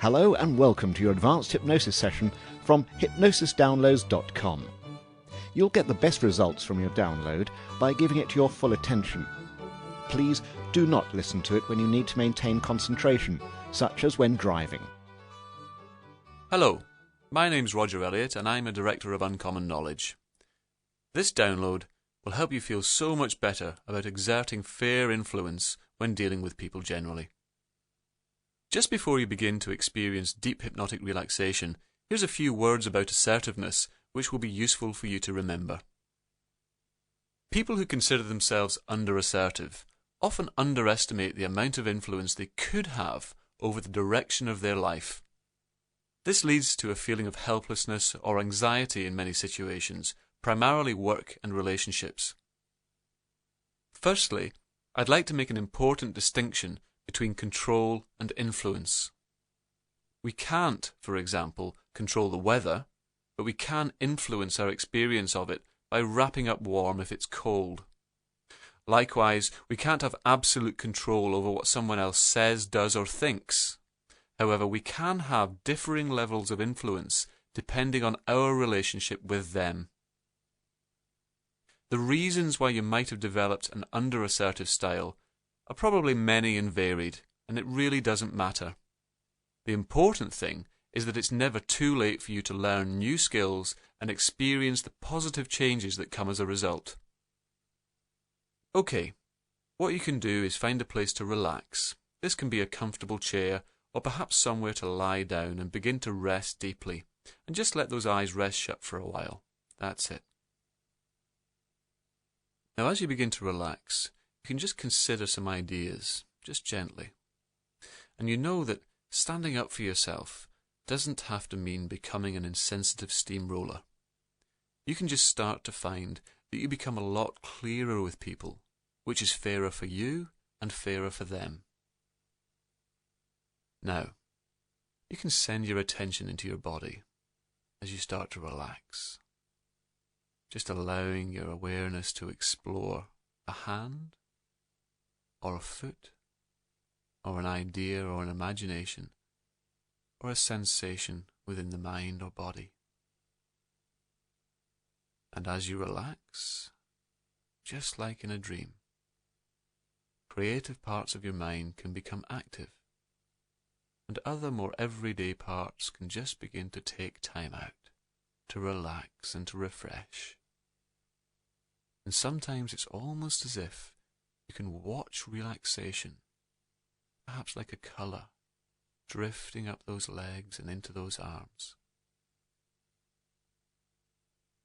Hello and welcome to your advanced hypnosis session from hypnosisdownloads.com. You'll get the best results from your download by giving it your full attention. Please do not listen to it when you need to maintain concentration, such as when driving. Hello, my name's Roger Elliott and I'm a Director of Uncommon Knowledge. This download will help you feel so much better about exerting fair influence when dealing with people generally. Just before you begin to experience deep hypnotic relaxation, here's a few words about assertiveness which will be useful for you to remember. People who consider themselves under-assertive often underestimate the amount of influence they could have over the direction of their life. This leads to a feeling of helplessness or anxiety in many situations, primarily work and relationships. Firstly, I'd like to make an important distinction between control and influence. We can't, for example, control the weather, but we can influence our experience of it by wrapping up warm if it's cold. Likewise, we can't have absolute control over what someone else says, does, or thinks. However, we can have differing levels of influence depending on our relationship with them. The reasons why you might have developed an under-assertive style are probably many and varied, and it really doesn't matter. The important thing is that it's never too late for you to learn new skills and experience the positive changes that come as a result. Okay, what you can do is find a place to relax. This can be a comfortable chair or perhaps somewhere to lie down and begin to rest deeply, and just let those eyes rest shut for a while. That's it. Now as you begin to relax, you can just consider some ideas, just gently. And you know that standing up for yourself doesn't have to mean becoming an insensitive steamroller. You can just start to find that you become a lot clearer with people, which is fairer for you and fairer for them. Now, you can send your attention into your body as you start to relax, just allowing your awareness to explore a hand, or a foot, or an idea or an imagination, or a sensation within the mind or body. And as you relax, just like in a dream, creative parts of your mind can become active, and other more everyday parts can just begin to take time out, to relax and to refresh. And sometimes it's almost as if you can watch relaxation, perhaps like a colour, drifting up those legs and into those arms.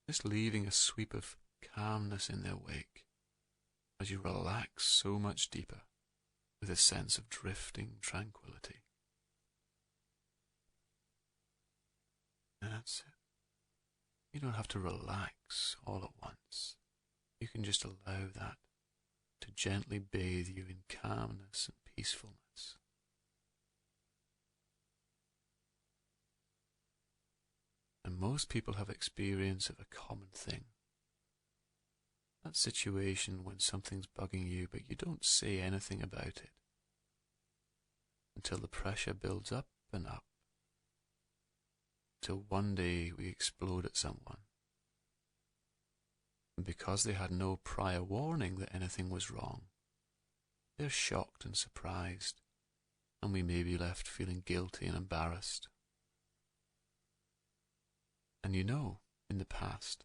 Just leaving a sweep of calmness in their wake as you relax so much deeper with a sense of drifting tranquility. That's it. You don't have to relax all at once. You can just allow that to gently bathe you in calmness and peacefulness. And most people have experience of a common thing. That situation when something's bugging you but you don't say anything about it until the pressure builds up and up, till one day we explode at someone. And because they had no prior warning that anything was wrong, they're shocked and surprised, and we may be left feeling guilty and embarrassed. And you know, in the past,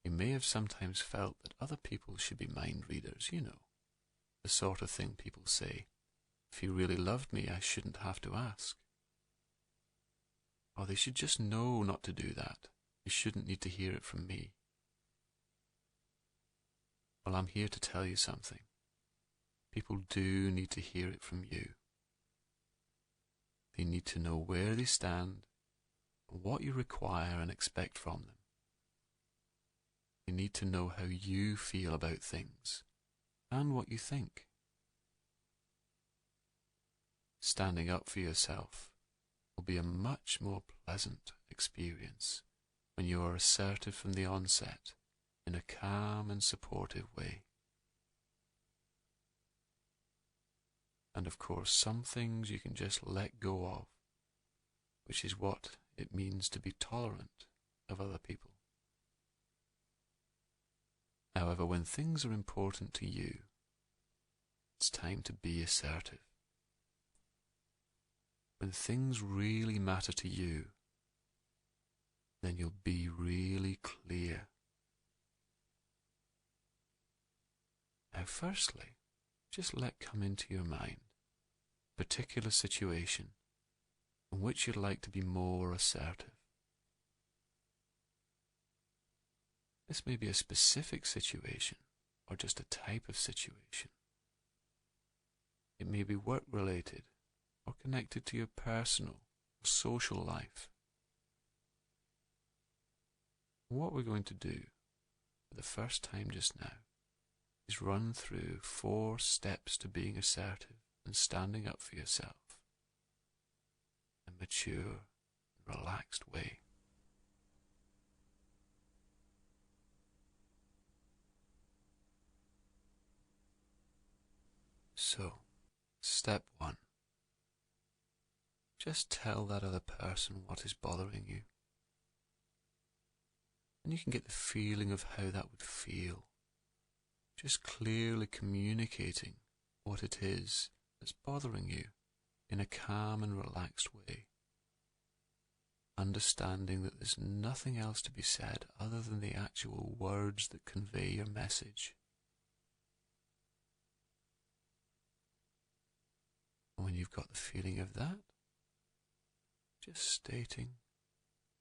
you may have sometimes felt that other people should be mind readers, you know, the sort of thing people say, if you really loved me, I shouldn't have to ask. Or they should just know not to do that. You shouldn't need to hear it from me. Well, I'm here to tell you something. People do need to hear it from you. They need to know where they stand, and what you require and expect from them. They need to know how you feel about things, and what you think. Standing up for yourself will be a much more pleasant experience when you are assertive from the onset in a calm and supportive way. And of course, some things you can just let go of which is what it means to be tolerant of other people. However, when things are important to you, it's time to be assertive. When things really matter to you, then you'll be really clear. Now, firstly, just let come into your mind a particular situation in which you'd like to be more assertive. This may be a specific situation or just a type of situation. It may be work-related or connected to your personal or social life. What we're going to do for the first time just now is run through 4 steps to being assertive and standing up for yourself in a mature and relaxed way. So, step 1. Just tell that other person what is bothering you. And you can get the feeling of how that would feel. Just clearly communicating what it is that's bothering you in a calm and relaxed way. Understanding that there's nothing else to be said other than the actual words that convey your message. And when you've got the feeling of that, just stating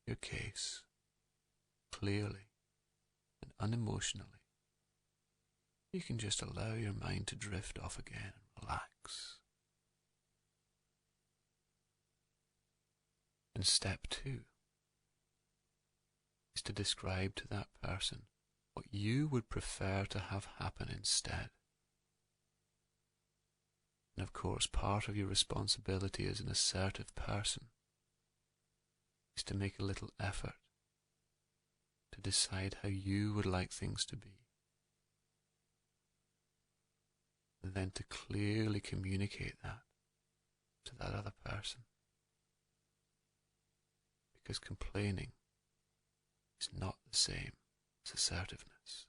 your case clearly and unemotionally, you can just allow your mind to drift off again and relax. And step 2 is to describe to that person what you would prefer to have happen instead. And of course, part of your responsibility as an assertive person is to make a little effort to decide how you would like things to be. And then to clearly communicate that to that other person. Because complaining is not the same as assertiveness.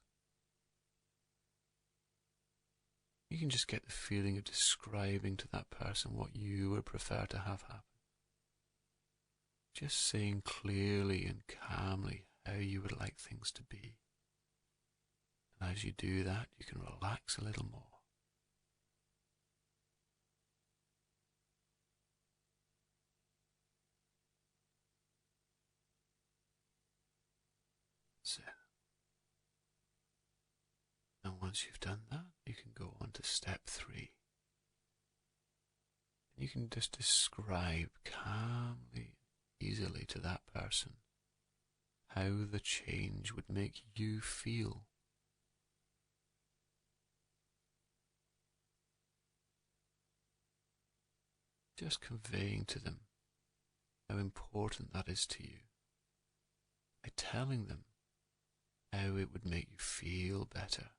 You can just get the feeling of describing to that person what you would prefer to have happen. Just saying clearly and calmly how you would like things to be. And as you do that, you can relax a little more. That's it. And once you've done that, you can go on to step 3. You can just describe calmly, easily to that person how the change would make you feel. Just conveying to them how important that is to you by telling them how it would make you feel better.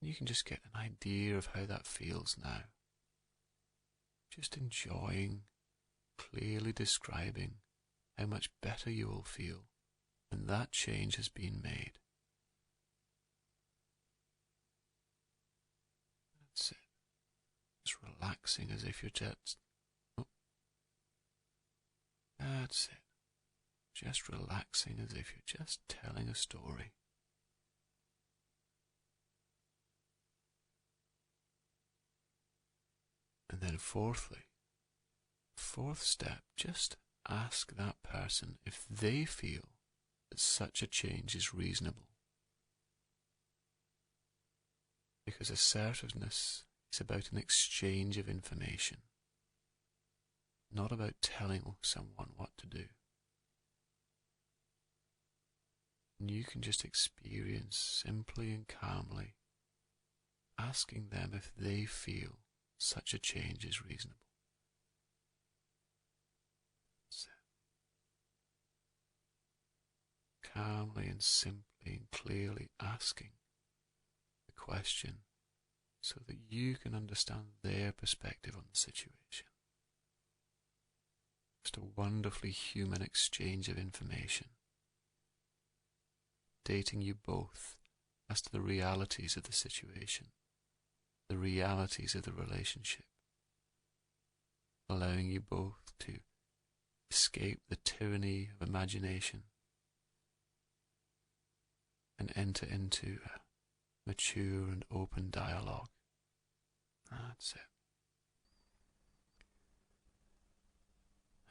You can just get an idea of how that feels now. Just enjoying, clearly describing how much better you will feel when that change has been made. That's it. Just relaxing as if you're just... Oh. That's it. Just relaxing as if you're just telling a story. And then fourthly, 4th step, just ask that person if they feel that such a change is reasonable. Because assertiveness is about an exchange of information, not about telling someone what to do. And you can just experience simply and calmly asking them if they feel such a change is reasonable. So, calmly and simply and clearly asking the question so that you can understand their perspective on the situation. Just a wonderfully human exchange of information, dating you both as to the realities of the situation, the realities of the relationship, allowing you both to escape the tyranny of imagination and enter into a mature and open dialogue. That's it.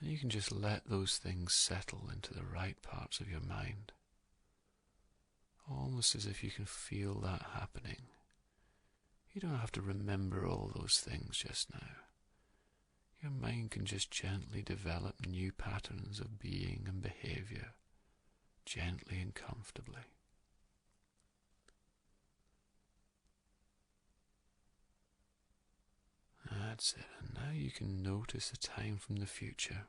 And you can just let those things settle into the right parts of your mind, almost as if you can feel that happening. You don't have to remember all those things just now. Your mind can just gently develop new patterns of being and behavior, gently and comfortably. That's it. And now you can notice a time from the future,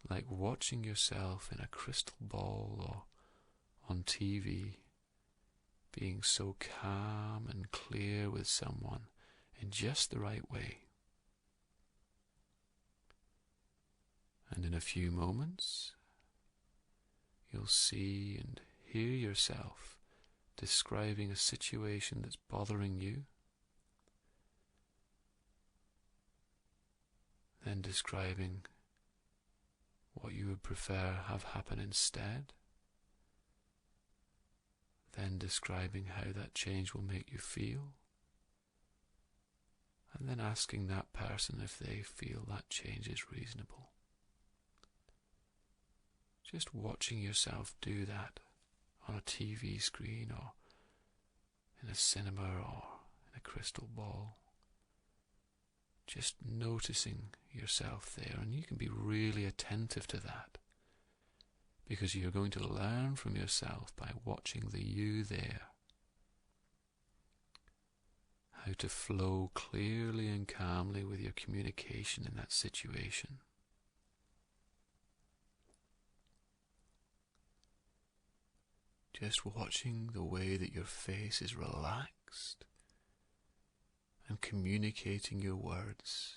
like watching yourself in a crystal ball or on TV, being so calm and clear with someone in just the right way. And in a few moments, you'll see and hear yourself describing a situation that's bothering you, then describing what you would prefer have happen instead, then describing how that change will make you feel, and then asking that person if they feel that change is reasonable. Just watching yourself do that on a TV screen or in a cinema or in a crystal ball. Just noticing yourself there, and you can be really attentive to that, because you're going to learn from yourself by watching the you there, how to flow clearly and calmly with your communication in that situation. Just watching the way that your face is relaxed and communicating your words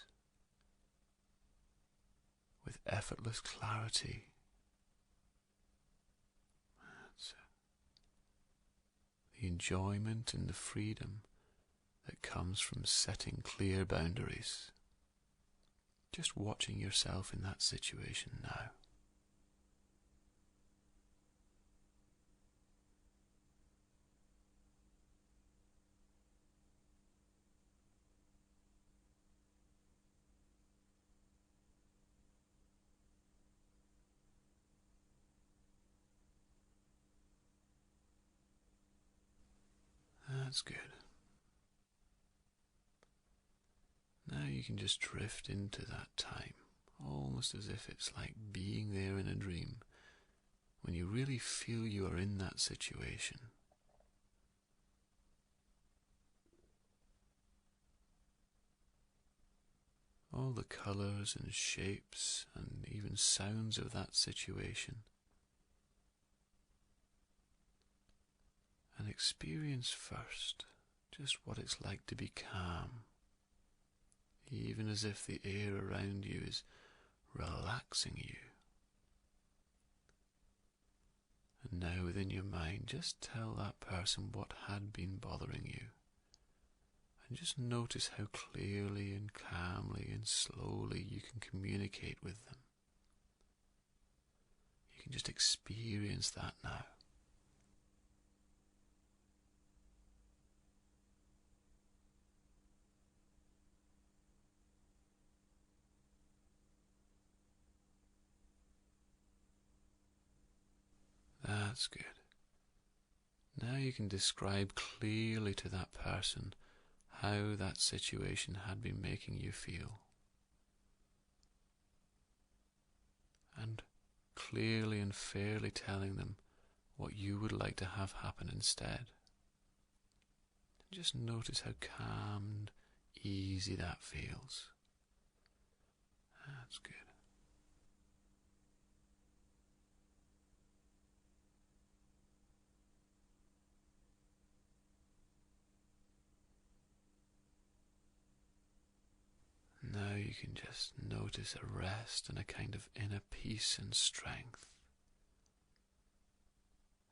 with effortless clarity. That's the enjoyment and the freedom that comes from setting clear boundaries. Just watching yourself in that situation now. That's good. Now you can just drift into that time, almost as if it's like being there in a dream, when you really feel you are in that situation. All the colours and shapes and even sounds of that situation. And experience first just what it's like to be calm, even as if the air around you is relaxing you. And now within your mind, just tell that person what had been bothering you. And just notice how clearly and calmly and slowly you can communicate with them. You can just experience that now. That's good. Now you can describe clearly to that person how that situation had been making you feel. And clearly and fairly telling them what you would like to have happen instead. Just notice how calm and easy that feels. That's good. Now you can just notice a rest and a kind of inner peace and strength.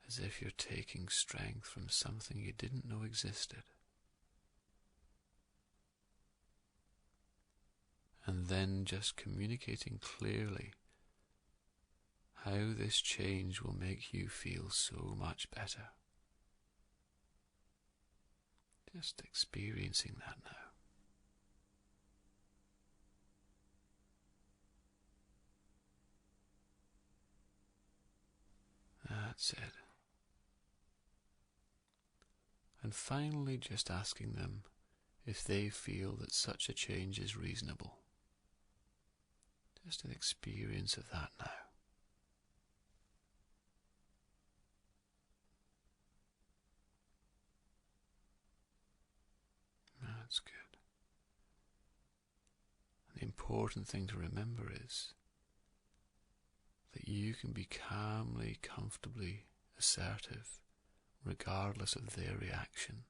As if you're taking strength from something you didn't know existed. And then just communicating clearly how this change will make you feel so much better. Just experiencing that now. That's it. And finally just asking them if they feel that such a change is reasonable. Just an experience of that now. That's good. And the important thing to remember is that you can be calmly, comfortably assertive regardless of their reaction,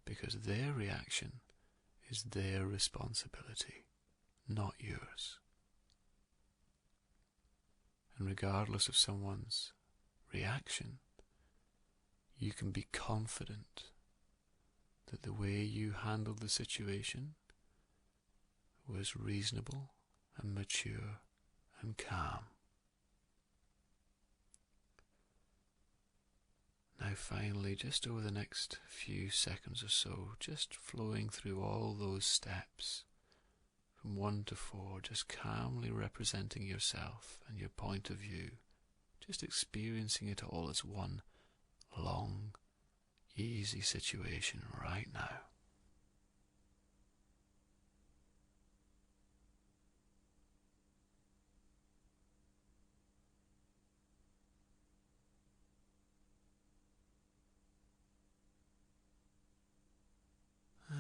because their reaction is their responsibility, not yours. And regardless of someone's reaction, you can be confident that the way you handled the situation was reasonable and mature and calm. Now finally, just over the next few seconds or so, just flowing through all those steps from 1 to 4, just calmly representing yourself and your point of view, just experiencing it all as one long, easy situation right now.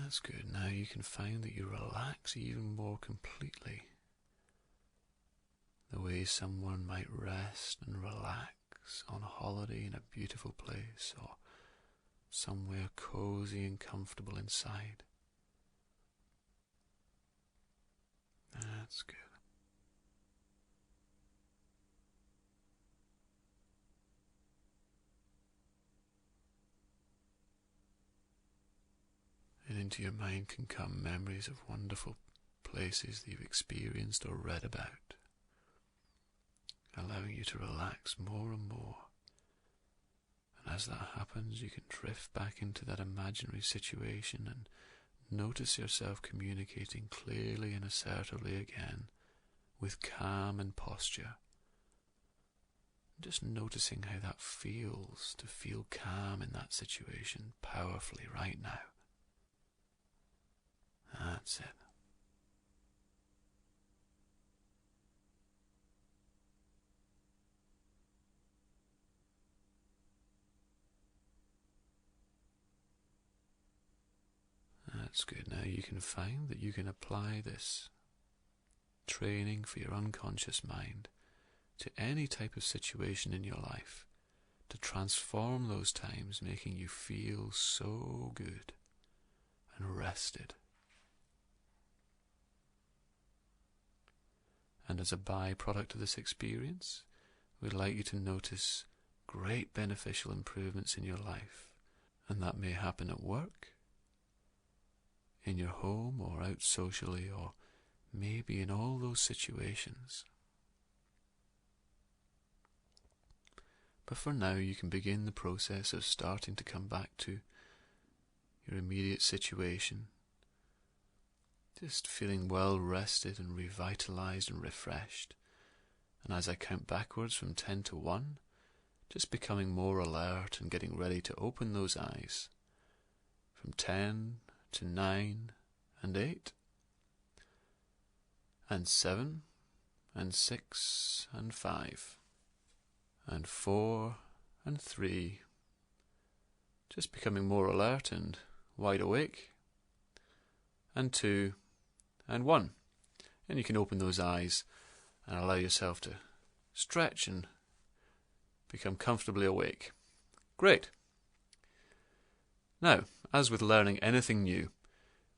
That's good. Now you can find that you relax even more completely. The way someone might rest and relax on a holiday in a beautiful place or somewhere cozy and comfortable inside. That's good. And into your mind can come memories of wonderful places that you've experienced or read about, allowing you to relax more and more. And as that happens, you can drift back into that imaginary situation and notice yourself communicating clearly and assertively again, with calm and posture. Just noticing how that feels to feel calm in that situation powerfully right now. That's it. That's good. Now you can find that you can apply this training for your unconscious mind to any type of situation in your life to transform those times, making you feel so good and rested. And as a byproduct of this experience, we'd like you to notice great beneficial improvements in your life. And that may happen at work, in your home, or out socially, or maybe in all those situations. But for now, you can begin the process of starting to come back to your immediate situation, just feeling well rested and revitalized and refreshed. And as I count backwards from 10 to 1, just becoming more alert and getting ready to open those eyes. From 10 to 9 and 8 and 7 and 6 and 5 and 4 and 3. Just becoming more alert and wide awake. And 2 and 1. And you can open those eyes and allow yourself to stretch and become comfortably awake. Great. Now, as with learning anything new,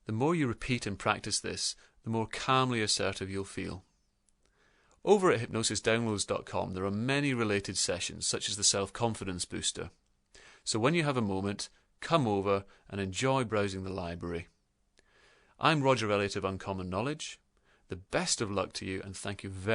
the more you repeat and practice this, the more calmly assertive you'll feel. Over at hypnosisdownloads.com there are many related sessions, such as the Self-Confidence Booster. So when you have a moment, come over and enjoy browsing the library. I'm Roger Elliott of Uncommon Knowledge. The best of luck to you, and thank you very